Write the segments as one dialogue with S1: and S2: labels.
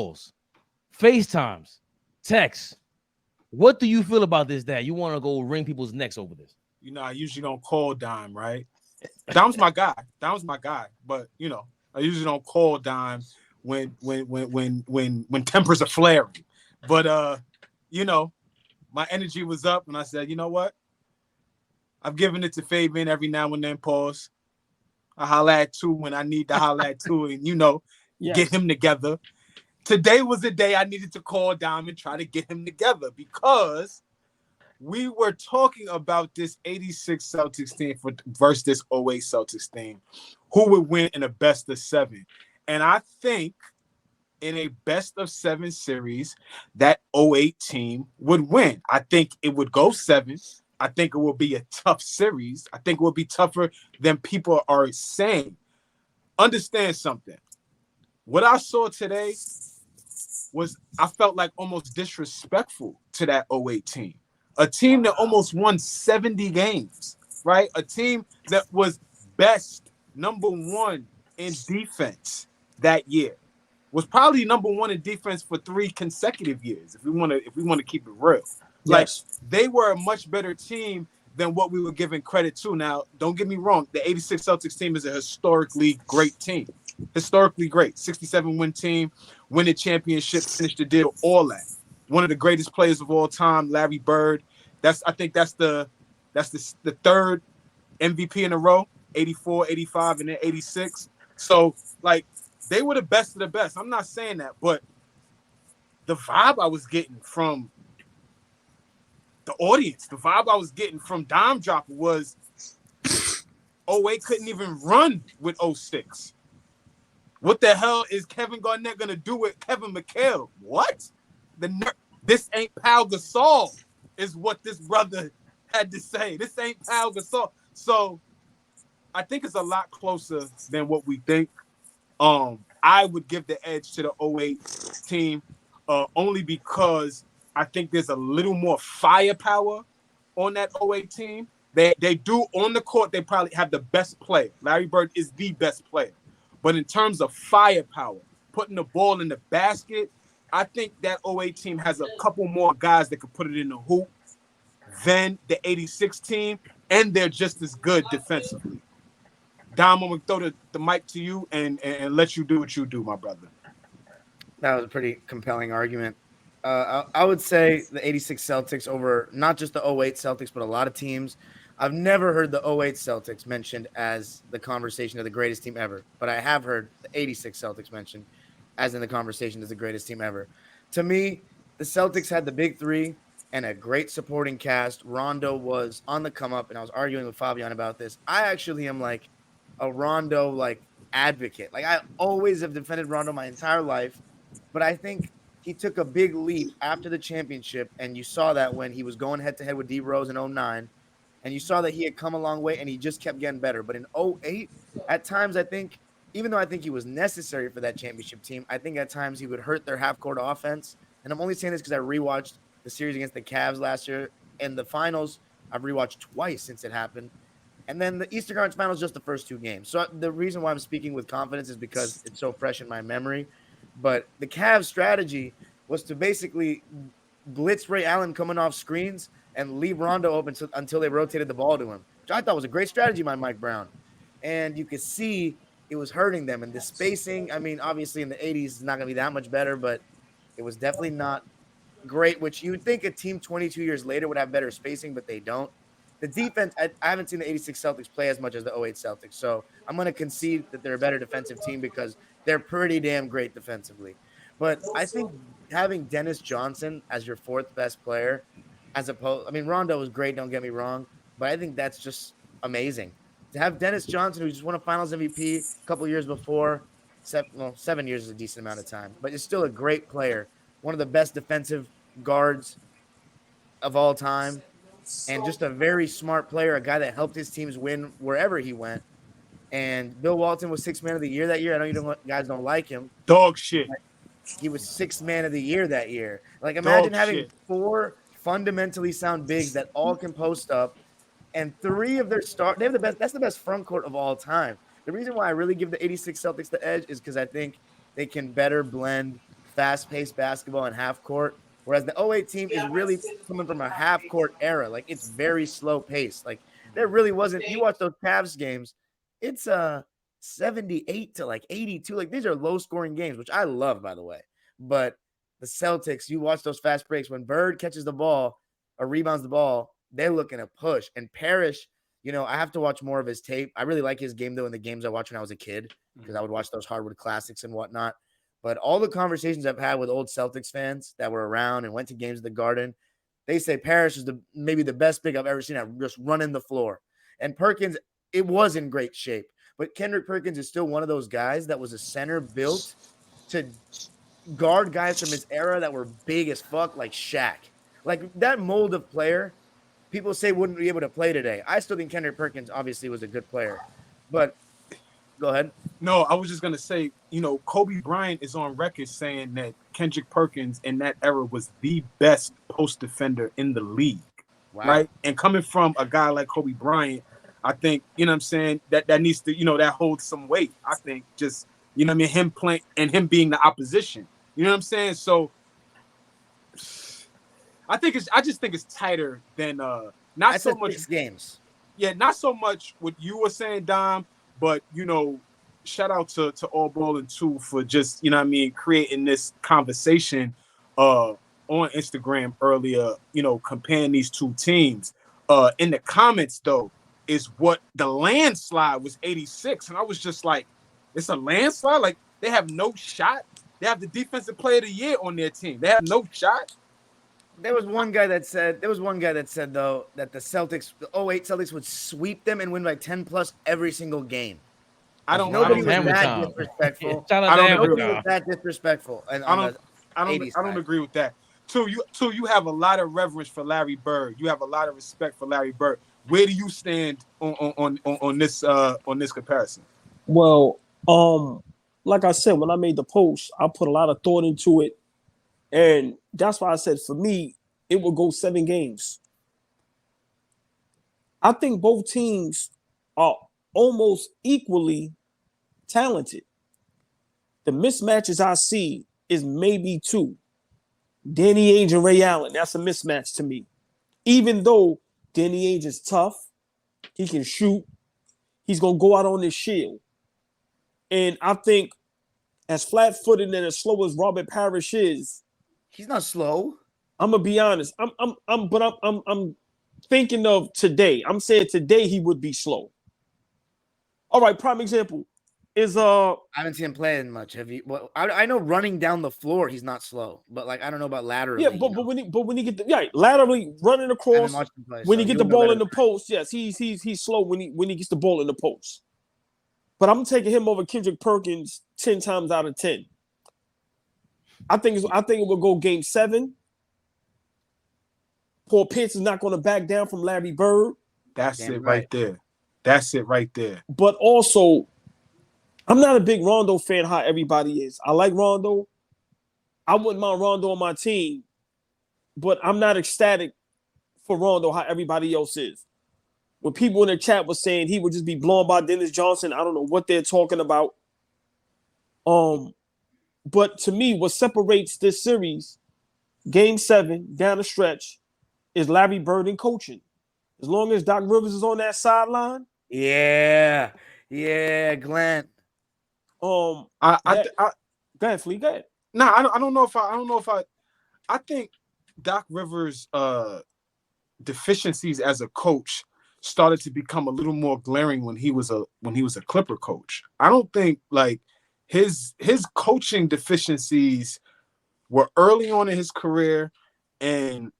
S1: calls, FaceTimes, texts. What do you feel about this? That you want to go wring people's necks over this?
S2: You know, I usually don't call Dime, right? Dime's my guy. Dime's my guy. But you know, I usually don't call Dime when tempers are flaring. But you know, my energy was up, and I said, you know what? I've given it to Fabian every now and then. Pause. I holla at two when I need to holla at two, and you know, get him together. Today was the day I needed to call Dime and try to get him together because we were talking about this 86 Celtics team versus this 08 Celtics team. Who would win in a best of seven? And I think in a best of seven series, that 08 team would win. I think it would go seven. I think it will be a tough series. I think it will be tougher than people are saying. Understand something. What I saw today was I felt like almost disrespectful to that 08 team. A team that almost won 70 games, right? A team that was best number one in defense that year. Was probably number one in defense for 3 consecutive years. If we want to keep it real, like they were a much better team than what we were giving credit to. Now, don't get me wrong, the 86 Celtics team is a historically great team, historically great, 67 win team, winning championship, finished the deal, all that. One of the greatest players of all time, Larry Bird. I think that's the third MVP in a row, 84, 85, and then 86. So like. They were the best of the best. I'm not saying that, but the vibe I was getting from the audience, the vibe I was getting from Dime Dropper was 08 couldn't even run with 06. What the hell is Kevin Garnett going to do with Kevin McHale? What? This ain't Pau Gasol is what this brother had to say. This ain't Pau Gasol. So I think it's a lot closer than what we think. I would give the edge to the 08 team only because I think there's a little more firepower on that 08 team. They do on the court, they probably have the best player. Larry Bird is the best player. But in terms of firepower, putting the ball in the basket, I think that 08 team has a couple more guys that could put it in the hoop than the 86 team, and they're just as good defensively. Dom, I'm going to throw the mic to you and let you do what you do, my brother.
S3: That was a pretty compelling argument. I would say the 86 Celtics over not just the 08 Celtics, but a lot of teams. I've never heard the 08 Celtics mentioned as the conversation of the greatest team ever, but I have heard the 86 Celtics mentioned as in the conversation as the greatest team ever. To me, the Celtics had the big three and a great supporting cast. Rondo was on the come up, and I was arguing with Fabian about this. I actually am like a Rondo advocate. Like I always have defended Rondo my entire life, but I think he took a big leap after the championship, and you saw that when he was going head to head with D Rose in 09, and you saw that he had come a long way and he just kept getting better. But in 08, at times I think, even though I think he was necessary for that championship team, I think at times he would hurt their half court offense. And I'm only saying this because I rewatched the series against the Cavs last year, and the finals I've rewatched twice since it happened. And then the Eastern Conference Finals, just the first 2 games. So the reason why I'm speaking with confidence is because it's so fresh in my memory. But the Cavs' strategy was to basically blitz Ray Allen coming off screens and leave Rondo open until they rotated the ball to him, which I thought was a great strategy by Mike Brown. And you could see it was hurting them. And the spacing, I mean, obviously in the 80s, it's not going to be that much better, but it was definitely not great, which you would think a team 22 years later would have better spacing, but they don't. The defense, I haven't seen the 86 Celtics play as much as the 08 Celtics, so I'm going to concede that they're a better defensive team because they're pretty damn great defensively. But I think having Dennis Johnson as your 4th best player, as opposed, I mean, Rondo was great, don't get me wrong, but I think that's just amazing. To have Dennis Johnson, who just won a Finals MVP a couple years before, 7 years is a decent amount of time, but it's still a great player, one of the best defensive guards of all time. And just a very smart player, a guy that helped his teams win wherever he went. And Bill Walton was 6th man of the year that year. I know you guys don't like him.
S2: Dog shit.
S3: He was 6th man of the year that year. Like, imagine having 4 fundamentally sound bigs that all can post up, and 3 of their they have the best. That's the best front court of all time. The reason why I really give the 86 Celtics the edge is because I think they can better blend fast-paced basketball and half court, whereas the '08 team is really coming from a half court era. Like it's very slow paced. Like there really wasn't. You watch those Cavs games, it's 78 to like 82. Like these are low scoring games, which I love, by the way. But the Celtics, you watch those fast breaks when Bird catches the ball or rebounds the ball, they're looking to push. And Parrish, I have to watch more of his tape. I really like his game though in the games I watched when I was a kid because I would watch those hardwood classics and whatnot. But all the conversations I've had with old Celtics fans that were around and went to games at the Garden, they say Parrish is maybe the best big I've ever seen at just running the floor. And Perkins, it was in great shape. But Kendrick Perkins is still one of those guys that was a center built to guard guys from his era that were big as fuck, like Shaq. Like that mold of player, people say wouldn't be able to play today. I still think Kendrick Perkins obviously was a good player. But go ahead.
S2: No, I was just going to say, Kobe Bryant is on record saying that Kendrick Perkins in that era was the best post defender in the league. Wow. Right? And coming from a guy like Kobe Bryant, I think, what I'm saying, that needs to, that holds some weight. I think just, him playing and him being the opposition. You know what I'm saying? So I just think it's tighter than not so much
S3: 6 games.
S2: Yeah, not so much what you were saying, Dom, but shout out to AllBall and 2 for just, creating this conversation on Instagram earlier, comparing these two teams. In the comments though, is what the landslide was 86. And I was just like, it's a landslide? Like they have no shot. They have the defensive player of the year on their team. They have no shot.
S3: There was one guy that said though that the 08 Celtics would sweep them and win by 10 plus every single game. Nobody was that disrespectful. Nobody was that disrespectful. And
S2: I don't agree with that. Two, you have a lot of reverence for Larry Bird. You have a lot of respect for Larry Bird. Where do you stand on this comparison?
S4: Well, like I said, when I made the post, I put a lot of thought into it. And that's why I said for me, it will go 7 games. I think both teams are almost equally talented. The mismatches I see is maybe 2. Danny Ainge and Ray Allen. That's a mismatch to me. Even though Danny Ainge is tough, he can shoot, he's going to go out on his shield. And I think as flat-footed and as slow as Robert Parrish is,
S3: he's not slow.
S4: I'm gonna be honest. I'm thinking of today. I'm saying today he would be slow. All right, prime example is
S3: I haven't seen him playing much. Have you? Well, I know running down the floor he's not slow, but like I don't know about laterally.
S4: Yeah, but when he get laterally running across when he get the ball in the post, yes, he's slow when he gets the ball in the post. But I'm taking him over Kendrick Perkins 10 times out of 10. I think it will go game 7. Paul Pierce is not going to back down from Larry Bird.
S2: That's it right there. That's it right there.
S4: But also, I'm not a big Rondo fan how everybody is. I like Rondo. I wouldn't mind Rondo on my team, but I'm not ecstatic for Rondo how everybody else is. When people in the chat were saying he would just be blown by Dennis Johnson, I don't know what they're talking about. But to me, what separates this series, game 7, down the stretch, is Larry Bird and coaching. As long as Doc Rivers is on that sideline.
S3: Yeah, Glenn.
S4: Go ahead, Flea. Go ahead.
S2: No, I don't know if I think Doc Rivers' deficiencies as a coach started to become a little more glaring when he was a Clipper coach. I don't think like his coaching deficiencies were early on in his career and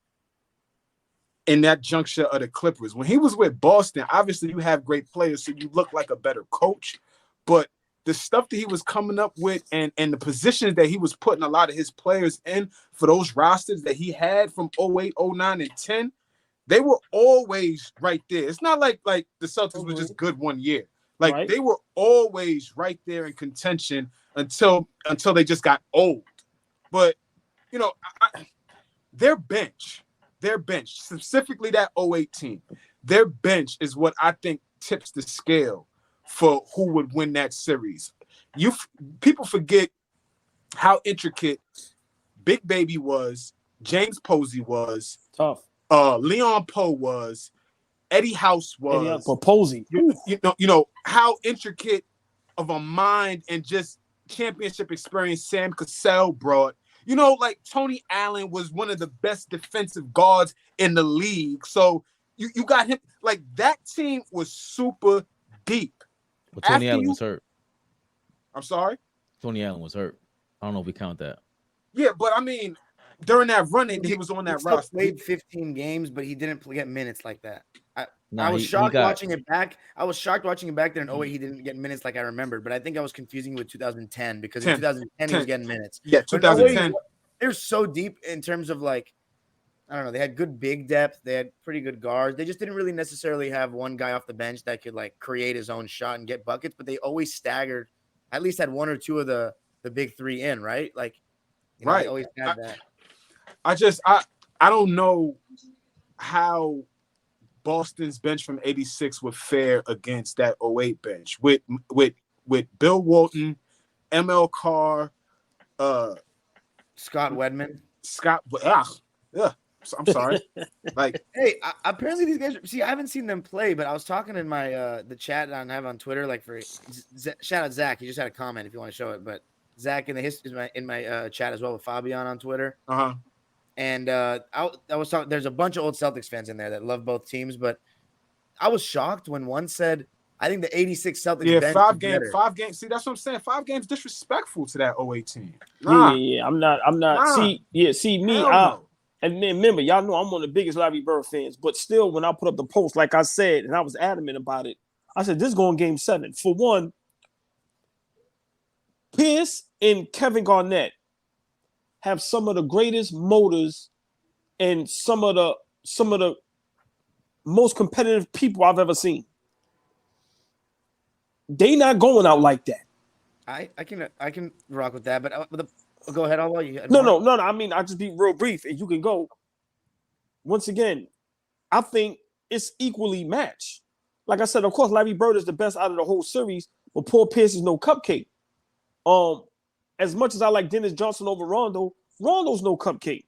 S2: in that juncture of the Clippers. When he was with Boston, obviously you have great players, so you look like a better coach. But the stuff that he was coming up with and the positions that he was putting a lot of his players in for those rosters that he had from 08, 09, and 10, they were always right there. It's not like the Celtics were just good one year. Like they were always right there in contention until they just got old. But, their bench, specifically that 08 team, their bench is what I think tips the scale for who would win that series. People forget how intricate Big Baby was, James Posey was,
S4: Tough.
S2: Leon Poe was, Eddie House was,
S4: Posey.
S2: you know how intricate of a mind and just championship experience Sam Cassell brought. You know, like Tony Allen was one of the best defensive guards in the league. So you got him. Like that team was super deep.
S1: But Tony Allen was hurt.
S2: I'm sorry?
S1: Tony Allen was hurt. I don't know if we count that.
S2: Yeah, but I mean, during that run, he was on that roster.
S3: He played 15 games, but he didn't get minutes like that. I was shocked watching it back. I was shocked watching it back there in 08. He didn't get minutes like I remembered, but I think I was confusing with 2010 because in 2010 he was getting minutes.
S2: Yeah, 2010.
S3: They're so deep in terms of like, I don't know. They had good big depth. They had pretty good guards. They just didn't really necessarily have one guy off the bench that could like create his own shot and get buckets, but they always staggered, at least had one or two of the big three in, right? Like, you know,
S2: right.
S3: They always had that.
S2: I don't know how Boston's bench from 86 would fare against that 08 bench with Bill Walton, ML Carr,
S3: Scott Wedman.
S2: I'm sorry. Like,
S3: hey, apparently these guys. See, I haven't seen them play, but I was talking in my the chat I have on Twitter. Like for shout out Zach, he just had a comment if you want to show it. But Zach in the history in my chat as well with Fabian on Twitter. And I was talking. There's a bunch of old Celtics fans in there that love both teams, but I was shocked when one said, "I think the '86 Celtics."
S2: Yeah, five games. See, that's what I'm saying. 5 games disrespectful to that 08 team.
S4: Yeah. I'm not. Nah. See me. And then remember, y'all know I'm one of the biggest Larry Bird fans, but still, when I put up the post, like I said, and I was adamant about it, I said, this is going Game 7. For one, Pierce and Kevin Garnett have some of the greatest motors and some of the most competitive people I've ever seen. They not going out like that.
S3: I can rock with that, but go ahead. I'll you.
S2: No.
S4: I mean, I'll just be real brief, and you can go. Once again, I think it's equally matched. Like I said, of course, Larry Bird is the best out of the whole series, but Paul Pierce is no cupcake. As much as I like Dennis Johnson over Rondo, Rondo's no cupcake.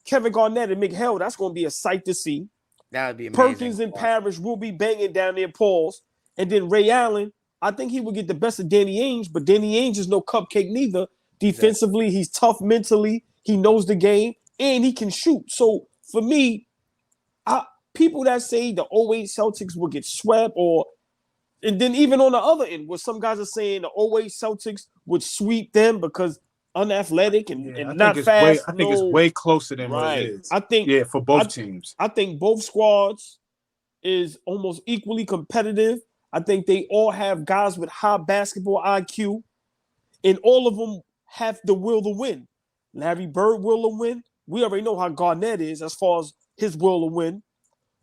S4: Kevin Garnett and McHale, that's going to be a sight to see.
S3: That would be amazing.
S4: Perkins and Parrish will be banging down their paws, and then Ray Allen, I think he will get the best of Danny Ainge, but Danny Ainge is no cupcake neither. Defensively, he's tough mentally. He knows the game, and he can shoot. So for me, people that say the 08 Celtics will get swept, and then even on the other end, where some guys are saying the 08 Celtics would sweep them because unathletic and not fast.
S2: I think it's way closer than what it is.
S4: I think
S2: for both teams.
S4: I think both squads is almost equally competitive. I think they all have guys with high basketball IQ, and all of them have the will to win. Larry Bird will to win. We already know how Garnett is as far as his will to win.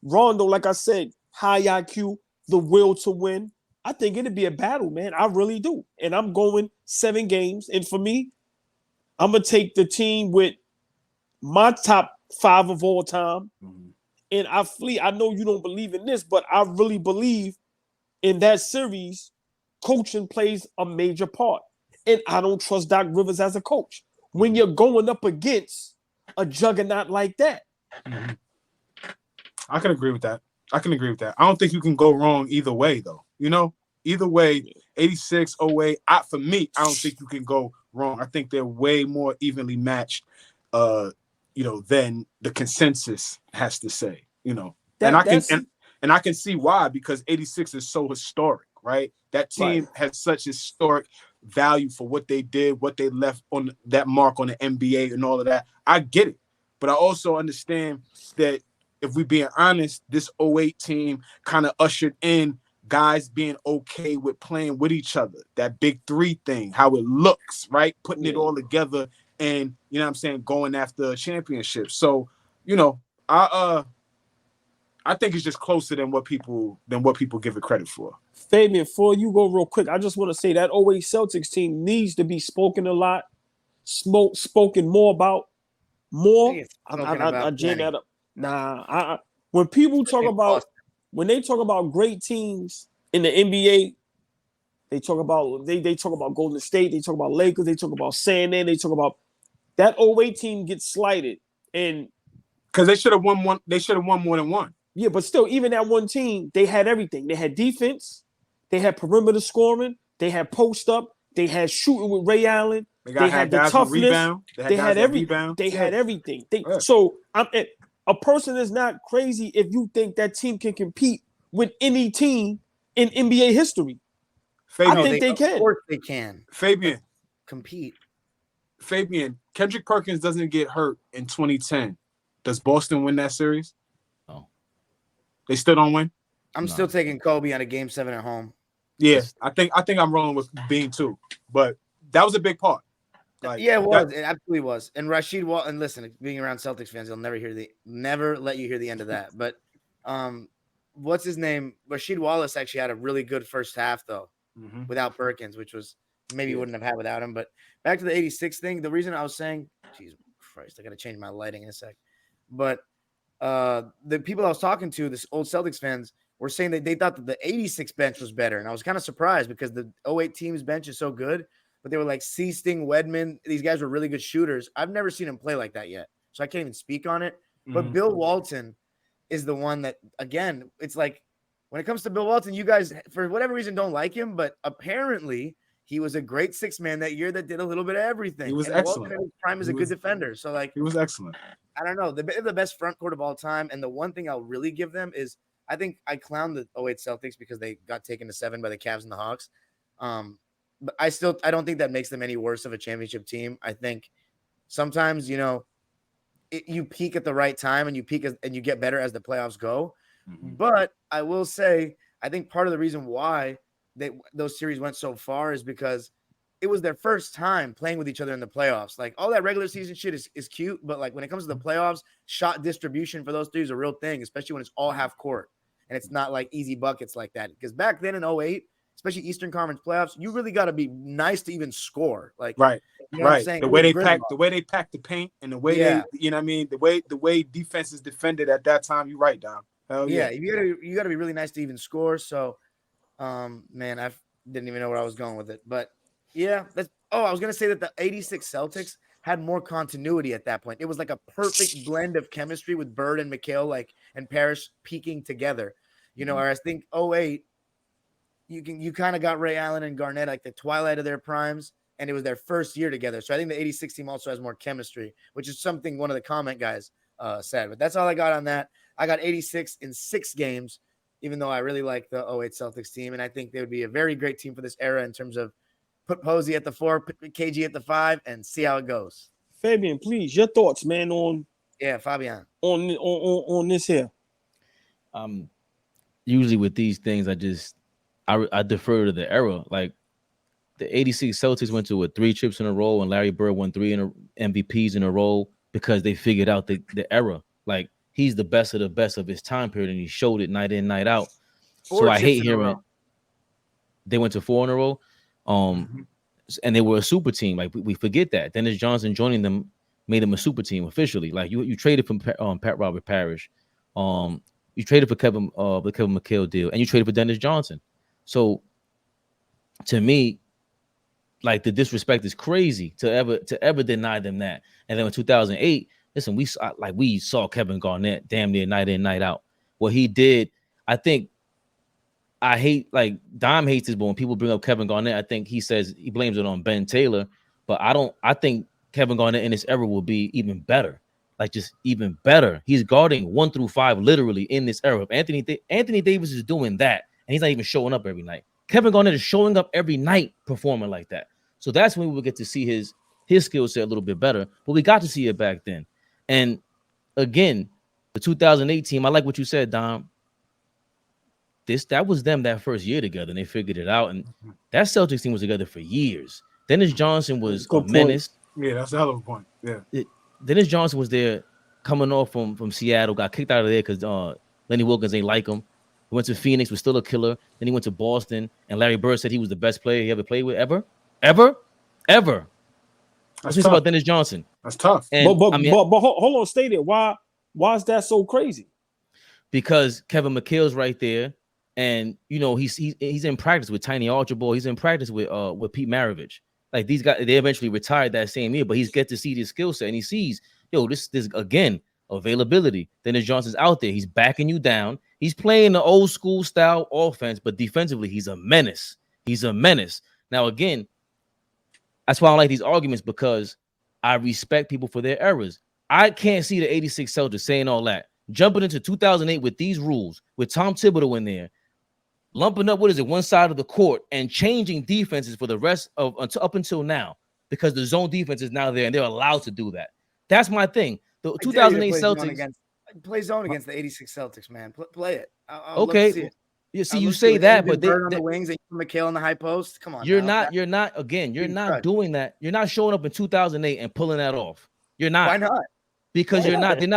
S4: Rondo, like I said, high IQ, the will to win. I think it'd be a battle, man. I really do. And I'm going 7 games. And for me, I'm going to take the team with my top 5 of all time. Mm-hmm. And I know you don't believe in this, but I really believe in that series, coaching plays a major part. And I don't trust Doc Rivers as a coach when you're going up against a juggernaut like that.
S2: Mm-hmm. I can agree with that. I don't think you can go wrong either way, though. You know, either way, 86, 08, for me, I don't think you can go wrong. I think they're way more evenly matched, than the consensus has to say, And I can see why, because 86 is so historic, right? That team has such historic value for what they did, what they left on that mark on the NBA and all of that. I get it. But I also understand that if we're being honest, this 08 team kind of ushered in guys being okay with playing with each other. That big 3 thing, how it looks, right? Putting it all together and, going after a championship. So, I think it's just closer than what people give it credit for.
S4: Fabian, before you go real quick, I just want to say that 08 Celtics team needs to be spoken a lot, spoken more about. I jam that up. Nah, when people talk about when they talk about great teams in the NBA, They talk about Golden State. They talk about Lakers. They talk about San Diego. They talk about that 08 team gets slighted. And
S2: because they should have won one. They should have won more than one.
S4: yeah, but still, even that one team, they had everything. They had defense. They had perimeter scoring. They had post up. They had shooting with Ray Allen. They had the toughness. They had everything. They had everything. So a person is not crazy if you think that team can compete with any team in NBA history.
S2: Fabian,
S4: I think they can.
S3: Of course they can.
S2: Fabian,
S3: compete.
S2: Fabian, Kendrick Perkins doesn't get hurt in 2010. Does Boston win that series?
S1: Oh,
S2: they still don't win.
S3: I'm still taking Kobe on a Game 7 at home.
S2: Yeah, I think I'm rolling with Bean too. But that was a big part. Like,
S3: yeah, it was. It absolutely was. And Rasheed Wallace, and listen, being around Celtics fans, they'll never let you hear the end of that. But what's his name? Rasheed Wallace actually had a really good first half though, without Perkins, which was maybe wouldn't have had without him. But back to the 86 thing, the reason I was saying, Jesus Christ, I gotta change my lighting in a sec. But the people I was talking to, this old Celtics fans, were saying that they thought that the 86 bench was better. And I was kind of surprised because the 08 team's bench is so good. But they were like Seasting, Wedman. These guys were really good shooters. I've never seen him play like that yet. So I can't even speak on it. But Bill Walton is the one that, again, it's like when it comes to Bill Walton, you guys, for whatever reason, don't like him. But apparently he was a great six man that year that did a little bit of everything.
S2: He was
S3: and
S2: excellent.
S3: Walton, prime is a good defender. So, like,
S2: he was excellent.
S3: I don't know. They're the best front court of all time. And the one thing I'll really give them is I think I clowned the 08 Celtics because they got taken to 7 by the Cavs and the Hawks. But I don't think that makes them any worse of a championship team. I think sometimes, you peak at the right time and you get better as the playoffs go. But I will say, I think part of the reason why those series went so far is because it was their first time playing with each other in the playoffs. Like all that regular season shit is cute, but like when it comes to the playoffs, shot distribution for those three is a real thing, especially when it's all half court and it's not like easy buckets like that. Because back then in 08, especially Eastern Conference playoffs, you really got to be nice to even score. Like,
S2: right.
S3: You know what I'm saying?
S2: The way they pack the paint and the way they, you know what I mean? The way defense is defended at that time, you're right, Dom. Hell yeah.
S3: You gotta be really nice to even score. So man, I didn't even know where I was going with it. But yeah, I was gonna say that the 86 Celtics had more continuity at that point. It was like a perfect blend of chemistry with Bird and McHale, and Parrish peaking together. Whereas I think 08, you kind of got Ray Allen and Garnett like the twilight of their primes, and it was their first year together. So I think the 86 team also has more chemistry, which is something one of the comment guys said. But that's all I got on that. I got 86 in 6 games, even though I really like the 08 Celtics team, and I think they would be a very great team for this era in terms of put Posey at the 4, put KG at the 5, and see how it goes.
S4: Fabian, please, your thoughts, man, on
S3: Fabian
S4: on this here.
S1: Usually with these things, I defer to the era. Like the 86 Celtics went to 3 chips in a row, and Larry Bird won 3 MVPs in a row because they figured out the era. Like he's the best of the best of his time period, and he showed it night in, night out. So I hate hearing they went to 4 in a row. And they were a super team. Like we forget that. Dennis Johnson joining them made them a super team officially. Like you traded from Pat Robert Parrish, you traded for Kevin McHale deal, and you traded for Dennis Johnson. So to me, like the disrespect is crazy to ever deny them that. And then in 2008, listen, we saw Kevin Garnett damn near night in, night out. What he did, I think. I hate, like, Dom hates this, but when people bring up Kevin Garnett, I think he says he blames it on Ben Taylor. But I think Kevin Garnett in this era will be even better. Like, just even better. He's guarding 1 through 5 literally in this era. If Anthony Davis is doing that, and he's not even showing up every night. Kevin Garnett is showing up every night performing like that. So that's when we will get to see his skill set a little bit better. But we got to see it back then. And again, the 2008 team, I like what you said, Dom. That was them that first year together, and they figured it out. And that Celtics team was together for years. Dennis Johnson was a menace.
S2: Yeah, that's a hell of a point. Yeah.
S1: Dennis Johnson was there coming off from Seattle, got kicked out of there because Lenny Wilkins ain't like him. He went to Phoenix, was still a killer. Then he went to Boston, and Larry Bird said he was the best player he ever played with ever. That's just about Dennis Johnson.
S2: That's tough.
S4: And, but hold on, stay there. Why is that so crazy?
S1: Because Kevin McHale's right there. And you know, he's in practice with Tiny Archibald. He's in practice with Pete Maravich. Like these guys, they eventually retired that same year, but he's get to see this skill set, and he sees, yo, this again availability. Dennis Johnson's out there. He's backing you down. He's playing the old school style offense, but defensively, he's a menace. He's a menace. Now, again, that's why I like these arguments, because I respect people for their errors. I can't see the 86 Celtics saying all that. Jumping into 2008 with these rules, with Tom Thibodeau in there, lumping up, one side of the court and changing defenses for the rest of up until now, because the zone defense is now there and they're allowed to do that. That's my thing. The 2008 Celtics
S3: play zone against the 86 Celtics, man. Play it. I'll
S1: okay.
S3: love to see it.
S1: You see, you say that, but
S3: Bird on the wings and McHale on the high post. Come on,
S1: you're not doing that. You're not showing up in 2008 and pulling that off. You're not.
S3: Why not?
S1: Because you're not. They're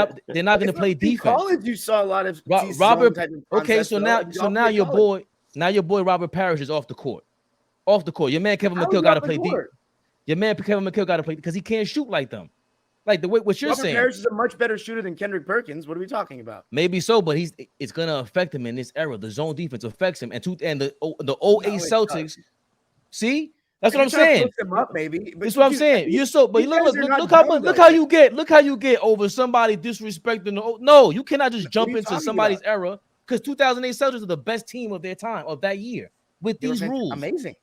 S1: not going to play defense.
S3: In college, you saw a lot of
S1: Robert. Okay, so now your boy Robert Parrish is off the court. Off the court. Your man Kevin McHale got to play deep. Your man Kevin McHale got to play because he can't shoot like them. Like the way what you're saying.
S3: Parrish is a much better shooter than Kendrick Perkins. What are we talking about?
S1: Maybe so, but it's gonna affect him in this era. The zone defense affects him, and the 08 Celtics. See, that's what I'm saying.
S3: Him up, maybe.
S1: That's what I'm saying. You're so, but look how you get over somebody disrespecting. No, you cannot just jump into somebody's era, because 2008 Celtics are the best team of their time of that year with these rules.
S3: Amazing.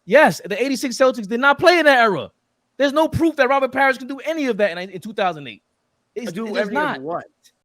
S1: Yes, the 86 Celtics did not play in that era. There's no proof that Robert Parrish can do any of that in 2008. It's not.
S3: What?